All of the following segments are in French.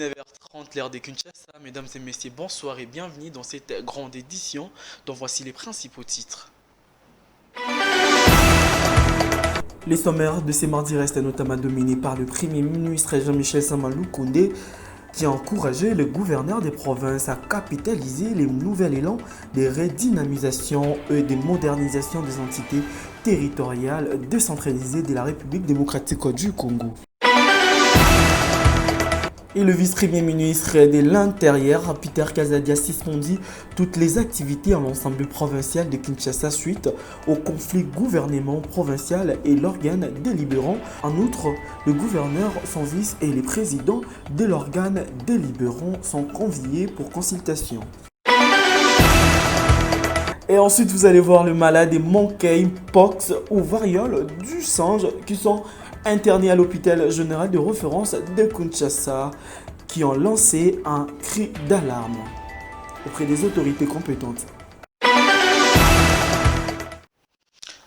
19h30, l'heure de Kinshasa. Mesdames et messieurs, bonsoir et bienvenue dans cette grande édition dont voici les principaux titres. Les sommaires de ces mardis restent notamment dominés par le Premier ministre Jean-Michel Sama Lukonde qui a encouragé le gouverneur des provinces à capitaliser les nouveaux élans de redynamisation et de modernisation des entités territoriales décentralisées de la République démocratique du Congo. Et le vice-premier ministre de l'Intérieur, Peter Kazadi, a suspendu toutes les activités en l'ensemble provincial de Kinshasa suite au conflit gouvernement provincial et l'organe délibérant. En outre, le gouverneur, son vice et les présidents de l'organe délibérant sont conviés pour consultation. Et ensuite, vous allez voir le malade monkeypox ou variole du singe qui sont internés à l'hôpital général de référence de Kinshasa qui ont lancé un cri d'alarme auprès des autorités compétentes.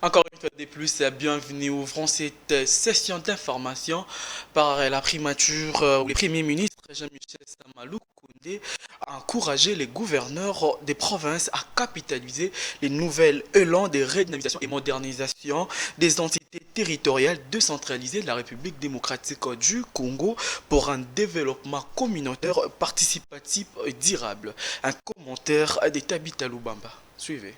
Encore une fois de plus, bienvenue. Ouvrons cette session d'information par la primature où le Premier ministre Jean-Michel Sama Lukonde a encouragé les gouverneurs des provinces à capitaliser les nouvelles élans de redynamisation et modernisation des entités territoriales décentralisées de la République démocratique du Congo pour un développement communautaire participatif et durable. Un commentaire de Tabita Lubamba. Suivez.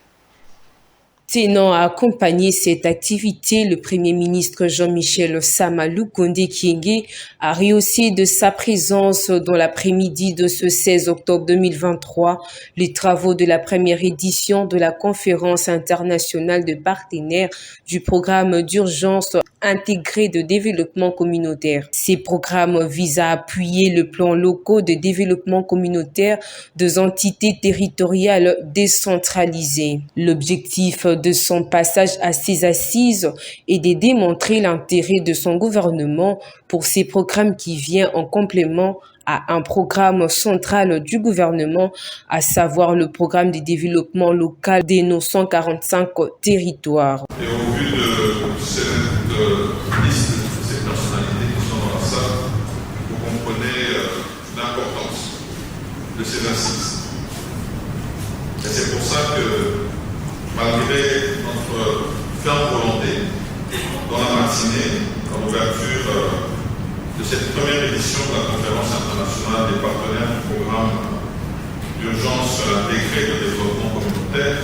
Tenant à accompagner cette activité, le Premier ministre Jean-Michel Sama Lukonde Kyenge a rehaussé de sa présence dans l'après-midi de ce 16 octobre 2023 les travaux de la première édition de la conférence internationale de partenaires du programme d'urgence intégré de développement communautaire. Ces programmes visent à appuyer le plan local de développement communautaire des entités territoriales décentralisées. L'objectif de son passage à ces assises est de démontrer l'intérêt de son gouvernement pour ces programmes qui vient en complément à un programme central du gouvernement, à savoir le programme de développement local de nos 145 territoires. Et au vu de cette liste de toutes ces personnalités qui sont dans la salle, vous comprenez l'importance de ces assises. Et c'est pour ça que, malgré notre ferme volonté, dans la matinée, dans l'ouverture de cette première édition de la conférence internationale des partenaires du programme d'urgence intégré de développement communautaire,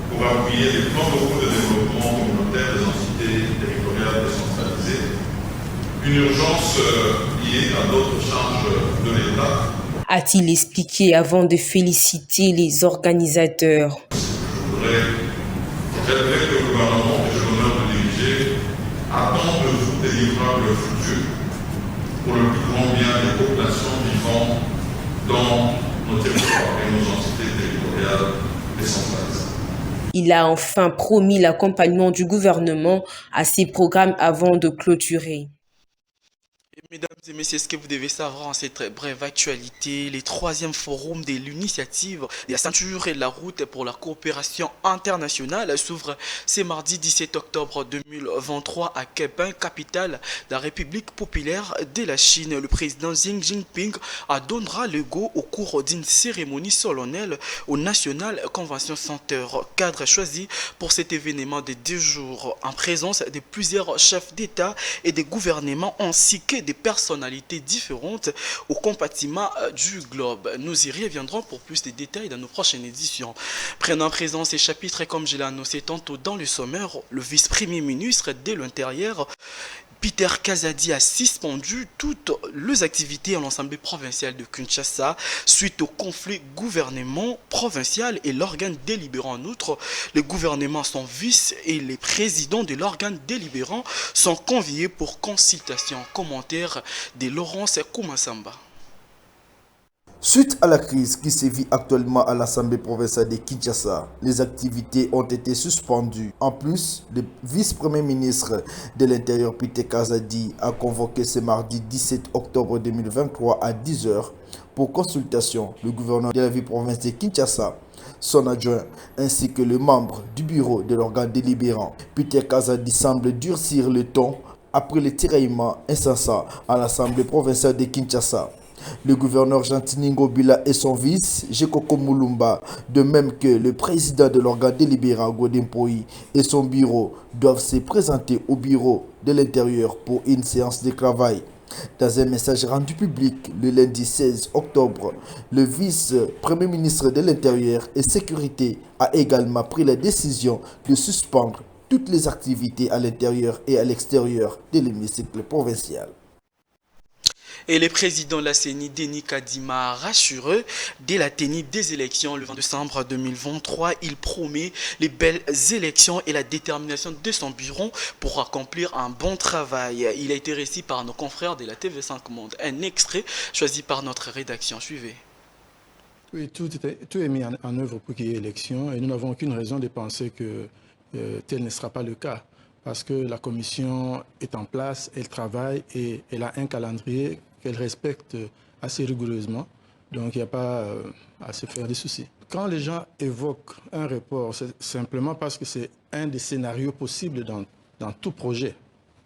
pour appuyer les plans locaux de développement communautaire des entités territoriales décentralisées, une urgence liée à d'autres charges de l'État. A-t-il expliqué avant de féliciter les organisateurs. Je voudrais relever que le gouvernement que j'ai l'honneur de diriger attend de vous des livrables futurs pour le plus grand bien des populations vivant dans nos territoires et nos entités territoriales décentralisées. Il a enfin promis l'accompagnement du gouvernement à ces programmes avant de clôturer. Mesdames et messieurs, ce que vous devez savoir en cette brève actualité, le 3e forum de l'initiative de la ceinture et de la route pour la coopération internationale s'ouvre ce mardi 17 octobre 2023 à Pékin, capitale de la République populaire de la Chine. Le président Xi Jinping donnera le go au cours d'une cérémonie solennelle au National Convention Center, cadre choisi pour cet événement de 2 jours, en présence de plusieurs chefs d'État et de gouvernements ainsi que des personnalités différentes au compartiment du globe. Nous y reviendrons pour plus de détails dans nos prochaines éditions. Prenant présent ces chapitres, comme je l'ai annoncé tantôt dans le sommaire, le vice-premier ministre de l'Intérieur, Peter Kazadi, a suspendu toutes les activités à l'Assemblée provinciale de Kinshasa suite au conflit gouvernement provincial et l'organe délibérant. En outre, le gouvernement, son vice et les présidents de l'organe délibérant sont conviés pour consultation. Commentaire de Laurence Koumassamba. Suite à la crise qui sévit actuellement à l'Assemblée provinciale de Kinshasa, les activités ont été suspendues. En plus, le vice-premier ministre de l'Intérieur Peter Kazadi a convoqué ce mardi 17 octobre 2023 à 10 h pour consultation le gouverneur de la ville provinciale de Kinshasa, son adjoint ainsi que le membre du bureau de l'organe délibérant. Peter Kazadi semble durcir le ton après le tiraillement incessant à l'Assemblée provinciale de Kinshasa. Le gouverneur Jantiningo Bila et son vice, Jekoko Mulumba, de même que le président de l'organe délibérant Godempoï et son bureau, doivent se présenter au bureau de l'intérieur pour une séance de travail. Dans un message rendu public le lundi 16 octobre, le vice-premier ministre de l'Intérieur et Sécurité a également pris la décision de suspendre toutes les activités à l'intérieur et à l'extérieur de l'hémicycle provincial. Et le président de la CENI, Denis Kadima, a rassuré dès la tenue des élections le 20 décembre 2023. Il promet les belles élections et la détermination de son bureau pour accomplir un bon travail. Il a été récit par nos confrères de la TV5 Monde. Un extrait choisi par notre rédaction. Suivez. Oui, tout est mis en œuvre pour qu'il y ait élection et nous n'avons aucune raison de penser que tel ne sera pas le cas. Parce que la commission est en place, elle travaille et elle a un calendrier qu'elle respecte assez rigoureusement. Donc il n'y a pas à se faire des soucis. Quand les gens évoquent un report, c'est simplement parce que c'est un des scénarios possibles dans tout projet.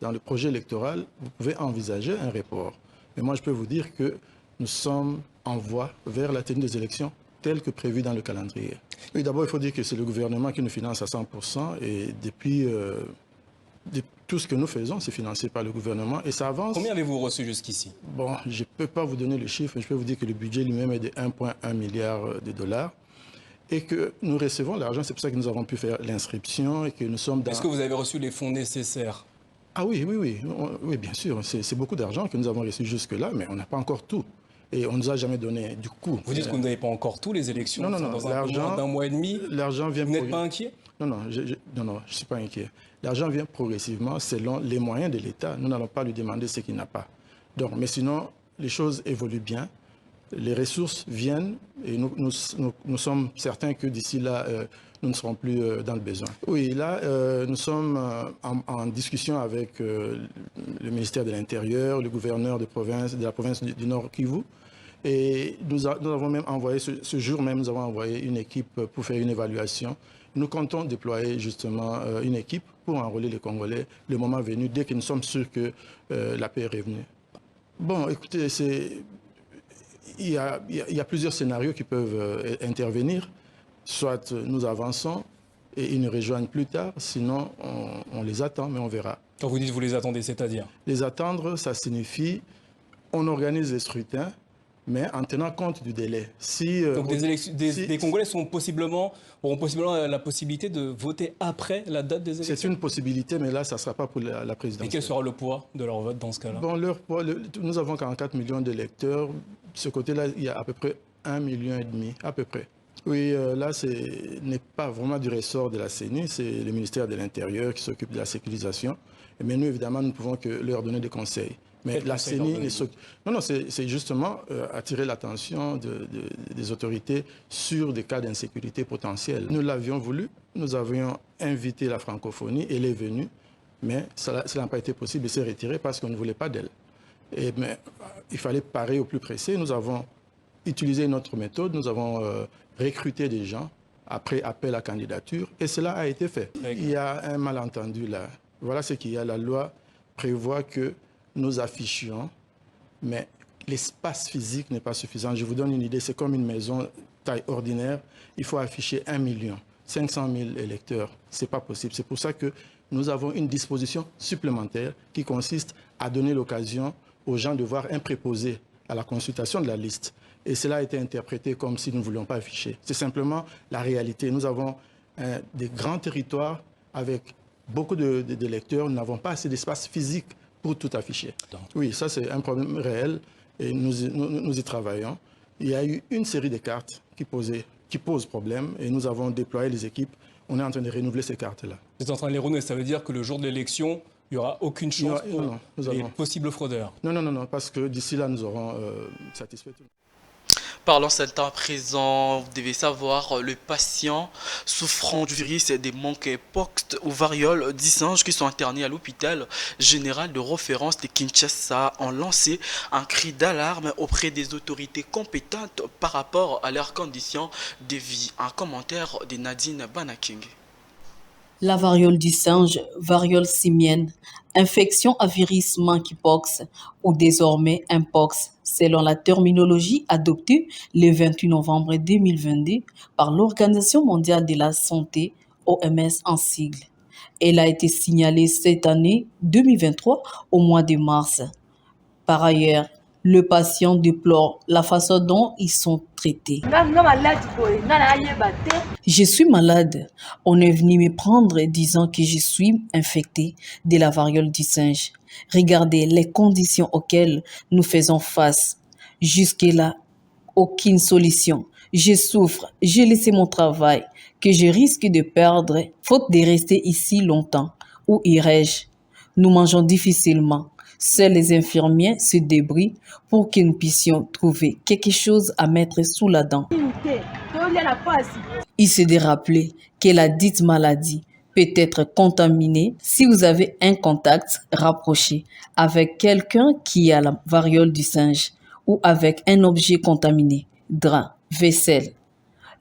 Dans le projet électoral, vous pouvez envisager un report. Mais moi, je peux vous dire que nous sommes en voie vers la tenue des élections telle que prévue dans le calendrier. Oui, d'abord, il faut dire que c'est le gouvernement qui nous finance à 100% et depuis... tout ce que nous faisons, c'est financé par le gouvernement et ça avance. Combien avez-vous reçu jusqu'ici? Bon, je ne peux pas vous donner le chiffre, mais je peux vous dire que le budget lui-même est de 1,1 milliard de dollars et que nous recevons l'argent. C'est pour ça que nous avons pu faire l'inscription et que nous sommes dans... Est-ce que vous avez reçu les fonds nécessaires? Ah oui, oui, bien sûr. C'est beaucoup d'argent que nous avons reçu jusque-là, mais on n'a pas encore tout. Et on ne nous a jamais donné du coup. Vous dites que vous n'avez pas encore tous les élections? Non, dans un peu moins d'un mois et demi. L'argent vient... Vous n'êtes pas inquiet? Non, je ne suis pas inquiet. L'argent vient progressivement selon les moyens de l'État. Nous n'allons pas lui demander ce qu'il n'a pas. Donc, mais sinon, les choses évoluent bien. Les ressources viennent et nous sommes certains que d'ici là, nous ne serons plus dans le besoin. Oui, là, nous sommes en discussion avec le ministère de l'Intérieur, le gouverneur de la province du Nord Kivu. Et nous avons même envoyé, ce jour même, nous avons envoyé une équipe pour faire une évaluation. Nous comptons déployer justement une équipe pour enrôler les Congolais le moment venu, dès que nous sommes sûrs que la paix est revenue. Bon, écoutez, il y a plusieurs scénarios qui peuvent intervenir. Soit nous avançons et ils nous rejoignent plus tard, sinon on les attend, mais on verra. Quand vous dites vous les attendez, c'est-à-dire? Les attendre, ça signifie on organise les scrutins, mais en tenant compte du délai. Donc des Congolais auront possiblement la possibilité de voter après la date des élections? C'est une possibilité, mais là, ça ne sera pas pour la présidentielle. Et quel sera le poids de leur vote dans ce cas-là? Bon, leur poids, nous avons 44 millions d'électeurs. De ce côté-là, il y a à peu près 1,5 million, à peu près. Oui, là, ce n'est pas vraiment du ressort de la CENI, c'est le ministère de l'Intérieur qui s'occupe de la sécurisation. Mais nous, évidemment, nous ne pouvons que leur donner des conseils. Mais la CENI... Non, c'est justement attirer l'attention des autorités sur des cas d'insécurité potentiels. Nous l'avions voulu, nous avions invité la francophonie, elle est venue, mais cela n'a pas été possible et s'est retiré parce qu'on ne voulait pas d'elle. Mais il fallait parer au plus pressé. Nous avons utilisé une autre méthode, nous avons recruté des gens après appel à candidature et cela a été fait. Il y a un malentendu là. Voilà ce qu'il y a. La loi prévoit que nous affichions, mais l'espace physique n'est pas suffisant. Je vous donne une idée, c'est comme une maison taille ordinaire. Il faut afficher 1 500 000 électeurs. Ce n'est pas possible. C'est pour ça que nous avons une disposition supplémentaire qui consiste à donner l'occasion aux gens de voir un préposé à la consultation de la liste. Et cela a été interprété comme si nous ne voulions pas afficher. C'est simplement la réalité. Nous avons des grands territoires avec beaucoup d'électeurs. Nous n'avons pas assez d'espace physique pour tout afficher. Oui, ça c'est un problème réel et nous y travaillons. Il y a eu une série de cartes qui posent problème et nous avons déployé les équipes. On est en train de renouveler ces cartes-là. Vous êtes en train de les renouveler, ça veut dire que le jour de l'élection, il n'y aura aucune chance pour les possibles fraudeurs? Non, parce que d'ici là, nous aurons satisfait tout. Parlons à présent, vous devez savoir, le patient souffrant du virus des monkeypox ou variole du singe qui sont internés à l'hôpital général de référence de Kinshasa ont lancé un cri d'alarme auprès des autorités compétentes par rapport à leurs conditions de vie. Un commentaire de Nadine Banaking. La variole du singe, variole simienne, infection à virus monkeypox ou désormais mpox, selon la terminologie adoptée le 28 novembre 2022 par l'Organisation mondiale de la santé, OMS en sigle. Elle a été signalée cette année 2023 au mois de mars. Par ailleurs, le patient déplore la façon dont ils sont traités. Je suis malade. On est venu me prendre disant que je suis infecté de la variole du singe. Regardez les conditions auxquelles nous faisons face. Jusque-là, aucune solution. Je souffre, j'ai laissé mon travail, que je risque de perdre, faute de rester ici longtemps. Où irai-je? Nous mangeons difficilement. Seuls les infirmiers se débrouillent pour que nous puissions trouver quelque chose à mettre sous la dent. Il s'est de rappeler que la dite maladie peut être contaminée si vous avez un contact rapproché avec quelqu'un qui a la variole du singe ou avec un objet contaminé, drap, vaisselle.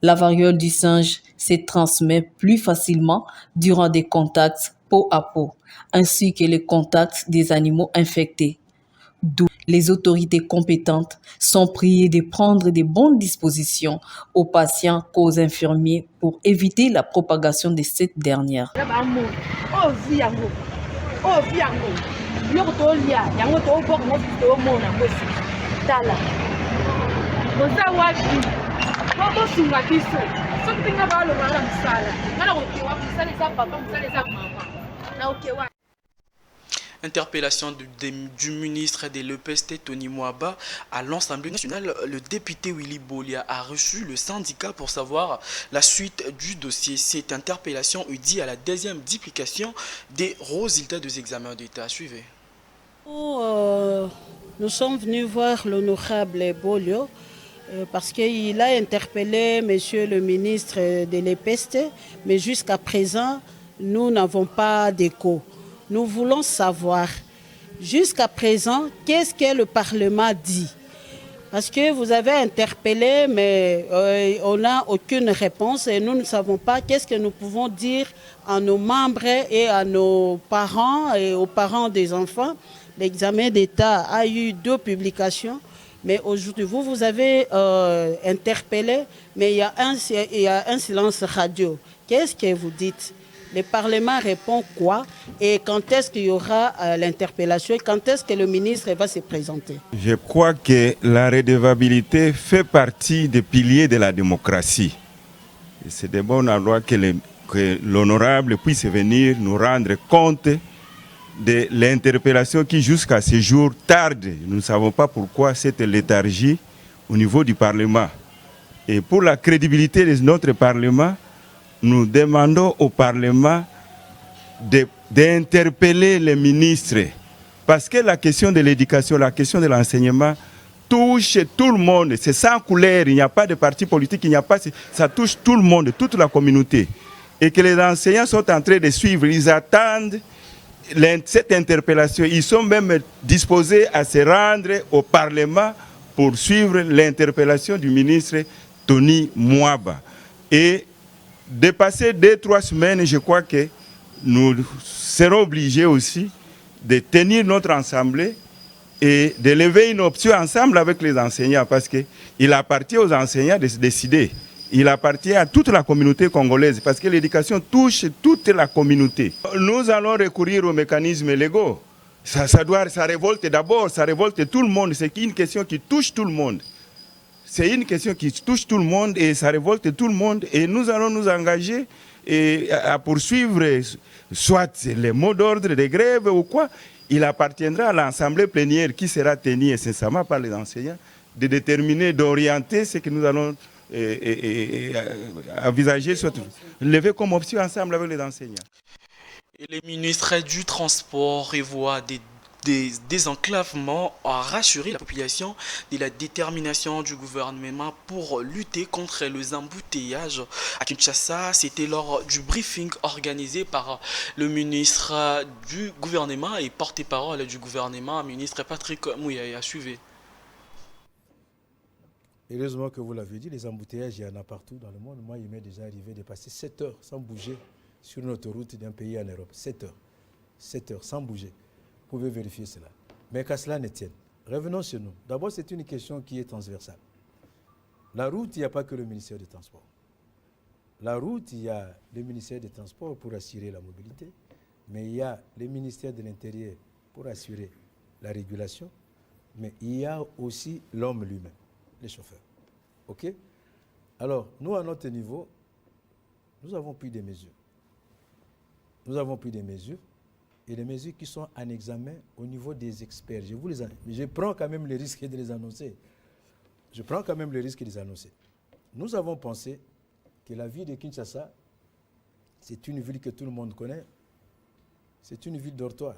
La variole du singe se transmet plus facilement durant des contacts peau à peau, ainsi que les contacts des animaux infectés. D'où les autorités compétentes sont priées de prendre de bonnes dispositions aux patients qu'aux infirmiers pour éviter la propagation de cette dernière. Interpellation du ministre de l'EPST Tony Mwaba à l'Assemblée nationale. Le député Willy Bolia a reçu le syndicat pour savoir la suite du dossier. Cette interpellation est due à la deuxième duplication des résultats des examens d'État. Suivez. Nous sommes venus voir l'honorable Bolio parce qu'il a interpellé monsieur le ministre de l'EPST, mais jusqu'à présent, nous n'avons pas d'écho. Nous voulons savoir, jusqu'à présent, qu'est-ce que le Parlement dit? Parce que vous avez interpellé, mais on n'a aucune réponse et nous ne savons pas qu'est-ce que nous pouvons dire à nos membres et à nos parents et aux parents des enfants. L'examen d'État a eu 2 publications, mais aujourd'hui, vous avez interpellé, mais il y a un silence radio. Qu'est-ce que vous dites? Le Parlement répond quoi? Et quand est-ce qu'il y aura l'interpellation? Et quand est-ce que le ministre va se présenter? Je crois que la redevabilité fait partie des piliers de la démocratie. C'est de bon endroit que l'honorable puisse venir nous rendre compte de l'interpellation qui jusqu'à ce jour tarde. Nous ne savons pas pourquoi cette léthargie au niveau du Parlement. Et pour la crédibilité de notre Parlement, nous demandons au Parlement d'interpeller les ministres. Parce que la question de l'éducation, la question de l'enseignement touche tout le monde. C'est sans couleur, il n'y a pas de parti politique, il n'y a pas, ça touche tout le monde, toute la communauté. Et que les enseignants sont en train de suivre, ils attendent cette interpellation. Ils sont même disposés à se rendre au Parlement pour suivre l'interpellation du ministre Tony Mwaba. Et de passer 2-3 semaines, je crois que nous serons obligés aussi de tenir notre assemblée et de lever une option ensemble avec les enseignants parce qu'il appartient aux enseignants de se décider. Il appartient à toute la communauté congolaise parce que l'éducation touche toute la communauté. Nous allons recourir aux mécanismes légaux. Ça révolte d'abord, ça révolte tout le monde. C'est une question qui touche tout le monde. C'est une question qui touche tout le monde et ça révolte tout le monde. Et nous allons nous engager à poursuivre soit les mots d'ordre de grève ou quoi. Il appartiendra à l'Assemblée plénière qui sera tenue incessamment par les enseignants de déterminer, d'orienter ce que nous allons envisager, soit lever comme option ensemble avec les enseignants. Et les ministres du Transport prévoient des désenclavements à rassurer la population de la détermination du gouvernement pour lutter contre les embouteillages à Kinshasa. C'était lors du briefing organisé par le ministre du gouvernement et porte-parole du gouvernement, ministre Patrick Mouyaya. Suivez. Heureusement que vous l'avez dit, les embouteillages, il y en a partout dans le monde. Moi, il m'est déjà arrivé de passer 7 heures sans bouger sur une autoroute d'un pays en Europe. 7 heures. 7 heures, sans bouger. Vous pouvez vérifier cela. Mais qu'à cela ne tienne. Revenons chez nous. D'abord, c'est une question qui est transversale. La route, il n'y a pas que le ministère des Transports. La route, il y a le ministère des Transports pour assurer la mobilité, mais il y a le ministère de l'Intérieur pour assurer la régulation, mais il y a aussi l'homme lui-même, les chauffeurs. OK? Alors, nous, à notre niveau, nous avons pris des mesures. Nous avons pris des mesures, et les mesures qui sont en examen au niveau des experts. Je prends quand même le risque de les annoncer. Je prends quand même le risque de les annoncer. Nous avons pensé que la ville de Kinshasa, c'est une ville que tout le monde connaît. C'est une ville dortoir.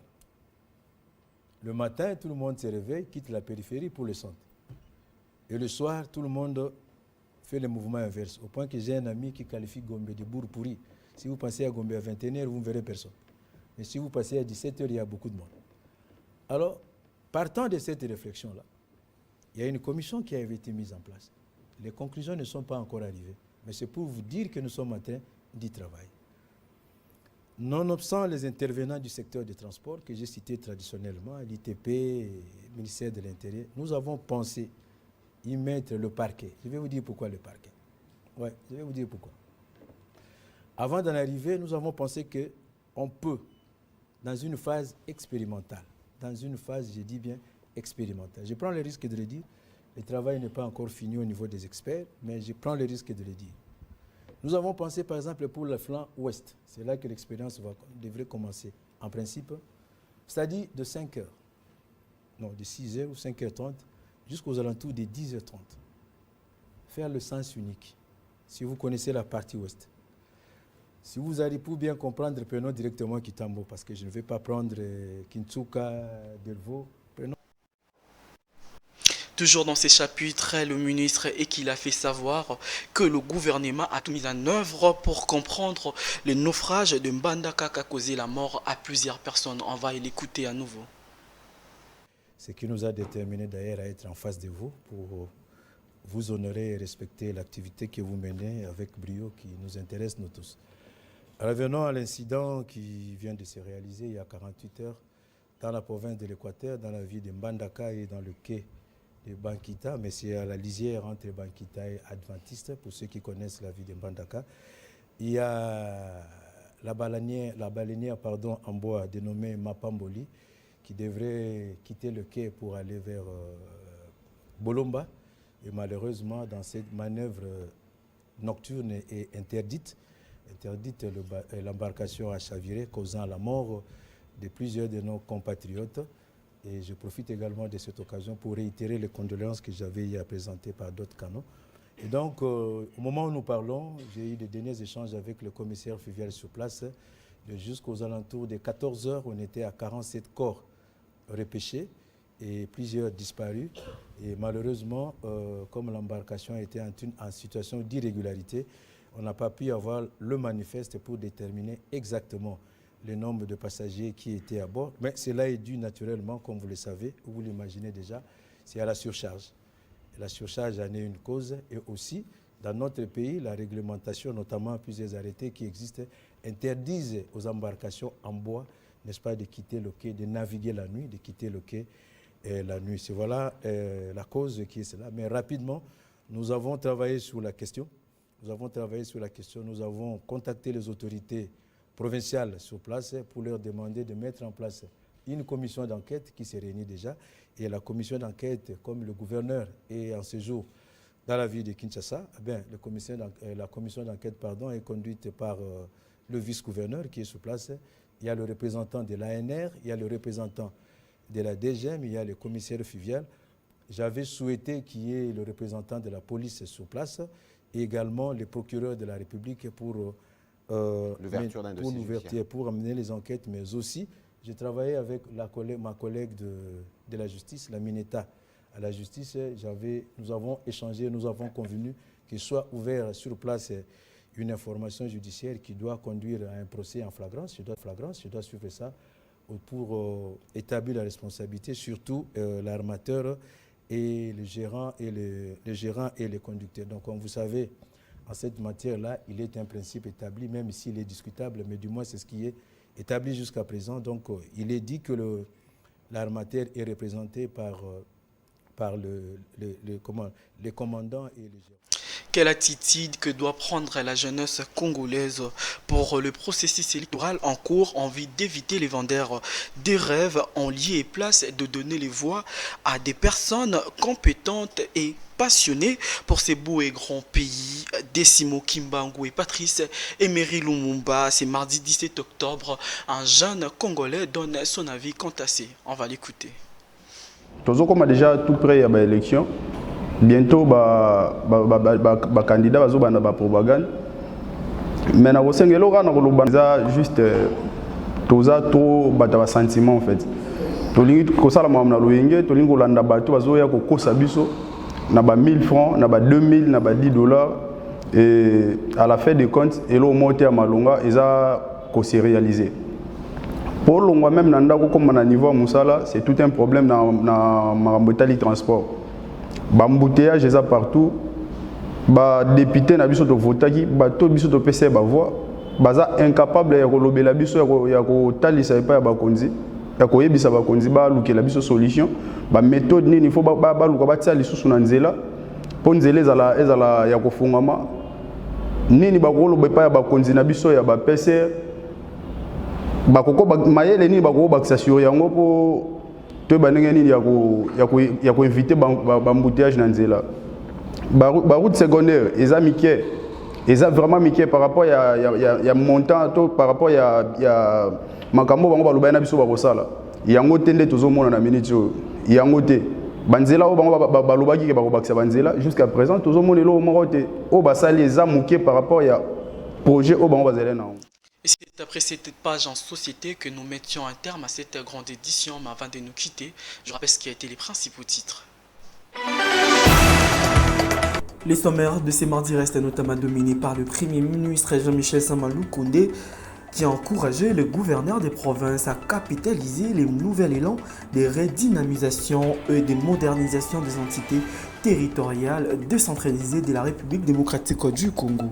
Le matin, tout le monde se réveille, quitte la périphérie pour le centre. Et le soir, tout le monde fait le mouvement inverse. Au point que j'ai un ami qui qualifie Gombe de bourg pourri. Si vous passez à Gombe à 21h, vous ne verrez personne. Mais si vous passez à 17h, il y a beaucoup de monde. Alors, partant de cette réflexion-là, il y a une commission qui avait été mise en place. Les conclusions ne sont pas encore arrivées, mais c'est pour vous dire que nous sommes en train d'y travailler. Nonobstant les intervenants du secteur des transports que j'ai cités traditionnellement, l'ITP, le ministère de l'Intérieur, nous avons pensé y mettre le parquet. Je vais vous dire pourquoi le parquet. Oui, je vais vous dire pourquoi. Avant d'en arriver, nous avons pensé qu'on peut, dans une phase expérimentale, dans une phase, je dis bien, expérimentale. Je prends le risque de le dire. Le travail n'est pas encore fini au niveau des experts, mais je prends le risque de le dire. Nous avons pensé, par exemple, pour le flanc ouest. C'est là que l'expérience devrait commencer, en principe. C'est-à-dire de 5 heures, non, de 6 heures ou 5h30, jusqu'aux alentours de 10h30. Faire le sens unique, si vous connaissez la partie ouest. Si vous allez pour bien comprendre, prenons directement Kitambo, parce que je ne vais pas prendre Kintsuka, Delvaux. Toujours dans ces chapitres, le ministre et qu'il a fait savoir que le gouvernement a tout mis en œuvre pour comprendre le naufrage de Mbandaka qui a causé la mort à plusieurs personnes. On va l'écouter à nouveau. Ce qui nous a déterminé d'ailleurs à être en face de vous pour vous honorer et respecter l'activité que vous menez avec brio qui nous intéresse nous tous. Revenons à l'incident qui vient de se réaliser il y a 48 heures dans la province de l'Équateur, dans la ville de Mbandaka et dans le quai de Bankita, mais c'est à la lisière entre Bankita et Adventiste, pour ceux qui connaissent la ville de Mbandaka. Il y a la baleinière en bois dénommée Mapamboli qui devrait quitter le quai pour aller vers Bolomba. Et malheureusement, dans cette manœuvre nocturne et interdite, l'embarcation a chaviré, causant la mort de plusieurs de nos compatriotes. Et je profite également de cette occasion pour réitérer les condoléances que j'avais présentées par d'autres canaux. Et donc, au moment où nous parlons, j'ai eu de derniers échanges avec le commissaire fluvial sur place. Jusqu'aux alentours de 14 heures, on était à 47 corps repêchés et plusieurs disparus. Et malheureusement, comme l'embarcation était en situation d'irrégularité, on n'a pas pu avoir le manifeste pour déterminer exactement le nombre de passagers qui étaient à bord. Mais cela est dû naturellement, comme vous le savez, vous l'imaginez déjà, c'est à la surcharge. Et la surcharge en est une cause. Et aussi, dans notre pays, la réglementation, notamment plusieurs arrêtés qui existent, interdisent aux embarcations en bois, n'est-ce pas, de quitter le quai, de naviguer la nuit, de quitter le quai la nuit. C'est voilà la cause qui est cela. Mais rapidement, nous avons travaillé sur la question. Nous avons contacté les autorités provinciales sur place pour leur demander de mettre en place une commission d'enquête qui s'est réunie déjà. Et la commission d'enquête, comme le gouverneur est en séjour dans la ville de Kinshasa, la commission d'enquête est conduite par le vice-gouverneur qui est sur place. Il y a le représentant de l'ANR, il y a le représentant de la DGM, il y a le commissaire fluvial. J'avais souhaité qu'il y ait le représentant de la police sur place et également le procureur de la République pour l'ouverture d'un dossier judiciaire, pour amener les enquêtes, mais aussi j'ai travaillé avec ma collègue de la justice, la Mineta à la justice. Nous avons échangé, nous avons convenu qu'il soit ouvert sur place une information judiciaire qui doit conduire à un procès en flagrance. Je dois suivre ça pour établir la responsabilité, surtout l'armateur et le gérant et les conducteurs. Donc, comme vous savez, en cette matière-là, il est un principe établi, même s'il est discutable, mais du moins c'est ce qui est établi jusqu'à présent. Donc il est dit que l'arme matière est représentée par les commandants et les gérants. Quelle attitude que doit prendre la jeunesse congolaise pour le processus électoral en cours, en vue d'éviter les vendeurs des rêves en lieu et place de donner les voix à des personnes compétentes et passionnées pour ces beaux et grands pays. Décimo Kimbangu et Patrice Emery Lumumba, c'est mardi 17 octobre, un jeune Congolais donne son avis quant à ces. On va l'écouter. Tozo comme déjà tout près à l'élection. Bientôt, les candidats vont faire la propagande. Mais na kosengelo kana kolobanza juste toza to bata ba sentiment en fait. Tolingi kosala mama na loyenge, tolingi kolanda bato bazoya kokosa biso na ba 1000 francs, na ba 2000, na ba 10 dollars et à la fin des comptes, elo monte à malonga eza ko se réaliser. Pour le moment même nanda ko comme na niveau musala, c'est tout un problème na mambotali transport. Bambouteillage eza partout. Ba député na biso to votaki ba to biso to PC ba voix baza incapable ya kolobela biso ya ko talisa pa ya bakonzi ya koyebisa bakonzi ba lukela biso solution ba méthode nini faut ba luka ba tia lisusu na nzela po nzela ezala ya kofungama nini ba koloba pa ya bakonzi na biso ya ba PC ba koko mayele nini ba ko bakisa sur yango po to banenge nini ya ko inviter bambouteillage na nzela. La route secondaire, ils ont vraiment miqué par rapport à montant, par rapport à Makambo, il y a un autre temps tout le monde a minute. Il y a un autre Banzela, jusqu'à présent, tout le monde est là au Maroc. Au Bassal, les a mouqué par rapport à projet au Banzela. Et c'est après cette page en société que nous mettions un terme à cette grande édition. Mais avant de nous quitter, je rappelle ce qui a été les principaux titres. Les sommaires de ces mardis restent notamment dominés par le Premier ministre Jean-Michel Sama-Lukonde qui a encouragé le gouverneur des provinces à capitaliser les nouvel élan des redynamisations et des modernisations des entités territoriales décentralisées de la République démocratique du Congo.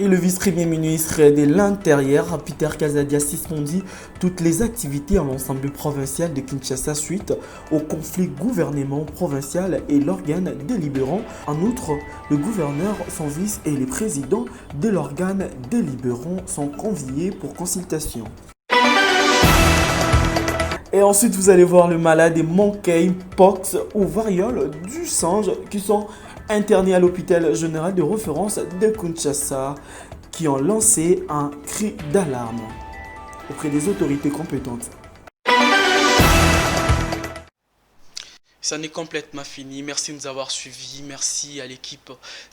Et le vice-premier ministre de l'Intérieur, Peter Kazadia dit toutes les activités en l'ensemble provincial de Kinshasa suite au conflit gouvernement provincial et l'organe délibérant. En outre, le gouverneur, son vice et les présidents de l'organe délibérant sont conviés pour consultation. Et ensuite, vous allez voir le malade des monkeypox ou variole du singe qui sont internés à l'hôpital général de référence de Kinshasa qui ont lancé un cri d'alarme auprès des autorités compétentes. Ça n'est complètement fini. Merci de nous avoir suivis. Merci à l'équipe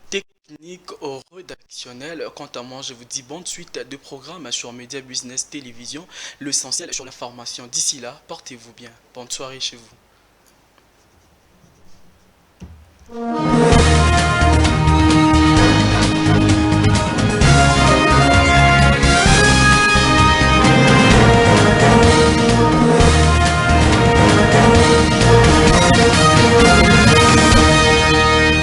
technique au rédactionnel. Quant à moi, je vous dis bonne suite de programmes sur Média Business Télévision. L'essentiel sur l'information. D'ici là, portez-vous bien. Bonne soirée chez vous.